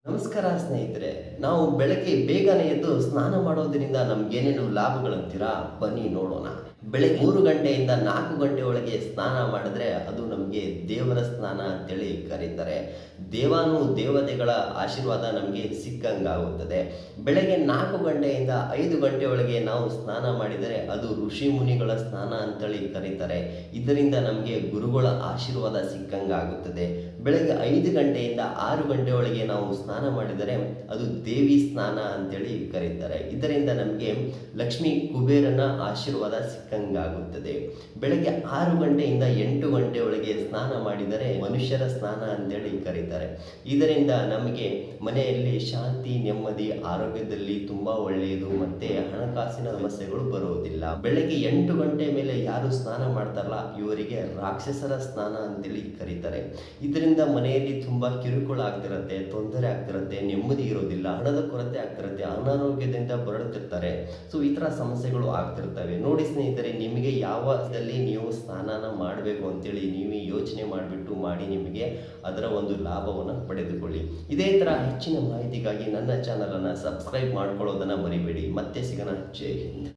ನಮಸ್ಕಾರ ಸ್ನೇಹಿತರೆ. ನಾವು ಬೆಳಗ್ಗೆ ಬೇಗನೆ ಎದ್ದು ಸ್ನಾನ ಮಾಡೋದ್ರಿಂದ ನಮ್ಗೇನೇನು ಲಾಭಗಳಂತೀರಾ? ಬನ್ನಿ ನೋಡೋಣ. ಬೆಳಗ್ಗೆ 3 ಗಂಟೆಯಿಂದ 4 ಗಂಟೆ ಒಳಗೆ ಸ್ನಾನ ಮಾಡಿದ್ರೆ ಅದು ನಮಗೆ ದೇವರ ಸ್ನಾನ ಅಂತೇಳಿ ಕರೀತಾರೆ. ದೇವತೆಗಳ ಆಶೀರ್ವಾದ ನಮಗೆ ಸಿಕ್ಕಂಗಾಗುತ್ತದೆ. ಬೆಳಗ್ಗೆ 4 ಗಂಟೆಯಿಂದ 5 ಗಂಟೆ ಒಳಗೆ ನಾವು ಸ್ನಾನ ಮಾಡಿದರೆ ಅದು ಋಷಿ ಮುನಿಗಳ ಸ್ನಾನ ಅಂತೇಳಿ ಕರೀತಾರೆ. ಇದರಿಂದ ನಮಗೆ ಗುರುಗಳ ಆಶೀರ್ವಾದ ಸಿಕ್ಕಂಗಾಗುತ್ತದೆ. ಬೆಳಗ್ಗೆ 5 ಗಂಟೆಯಿಂದ 6 ಗಂಟೆ ಒಳಗೆ ನಾವು ಸ್ನಾನ ಮಾಡಿದರೆ ಅದು ದೇವಿ ಸ್ನಾನ ಅಂತೇಳಿ ಕರೀತಾರೆ. ಇದರಿಂದ ನಮಗೆ ಲಕ್ಷ್ಮೀ ಕುಬೇರನ ಆಶೀರ್ವಾದ ಸಿಕ್ಕಂಗಾಗುತ್ತದೆ. ಬೆಳಗ್ಗೆ 6 ಗಂಟೆಯಿಂದ 8 ಗಂಟೆ ಒಳಗೆ ಸ್ನಾನ ಮಾಡಿದರೆ ಮನುಷ್ಯರ ಸ್ನಾನ ಅಂತೇಳಿ ಕರೀತಾರೆ. ಇದರಿಂದ ನಮಗೆ ಮನೆಯಲ್ಲಿ ಶಾಂತಿ, ನೆಮ್ಮದಿ, ಆರೋಗ್ಯದಲ್ಲಿ ತುಂಬಾ ಒಳ್ಳೆಯದು, ಮತ್ತೆ ಹಣಕಾಸಿನ ಸಮಸ್ಯೆಗಳು ಬರುವುದಿಲ್ಲ. ಬೆಳಗ್ಗೆ 8 ಗಂಟೆ ಮೇಲೆ ಯಾರು ಸ್ನಾನ ಮಾಡ್ತಾರಲ್ಲ ಇವರಿಗೆ ರಾಕ್ಷಸರ ಸ್ನಾನ ಅಂತೇಳಿ ಕರೀತಾರೆ. ಇದರಿಂದ ಮನೆಯಲ್ಲಿ ತುಂಬಾ ಕಿರುಕುಳ ಆಗ್ತಿರತ್ತೆ, ತೊಂದರೆ ಆಗ್ತಿರತ್ತೆ, ನೆಮ್ಮದಿ ಇರೋದಿಲ್ಲ, ಹಣದ ಕೊರತೆ ಆಗ್ತಿರತ್ತೆ, ಅನಾರೋಗ್ಯದಿಂದ ಬರಳುತ್ತಿರ್ತಾರೆ. ಸೊ ಈ ತರ ಸಮಸ್ಯೆಗಳು ಆಗ್ತಿರ್ತವೆ. ನೋಡಿ ಸ್ನೇಹಿತರೆ, ನಿಮಗೆ ಯಾವದಲ್ಲಿ ನೀವು ಸ್ನಾನ ಮಾಡಬೇಕು ಅಂತೇಳಿ ನೀವು ಯೋಚನೆ ಮಾಡಿಬಿಟ್ಟು ಮಾಡಿ, ನಿಮಗೆ ಅದರ ಒಂದು ಲಾಭವನ್ನು ಪಡೆದುಕೊಳ್ಳಿ. ಇದೇ ತರ ಹೆಚ್ಚಿನ ಮಾಹಿತಿಗಾಗಿ ನನ್ನ ಚಾನಲ್ ಅನ್ನು ಸಬ್ಸ್ಕ್ರೈಬ್ ಮಾಡ್ಕೊಳ್ಳೋದನ್ನ ಮರಿಬೇಡಿ. ಮತ್ತೆ ಸಿಗೋಣ. ಜೈ ಹಿಂದ್.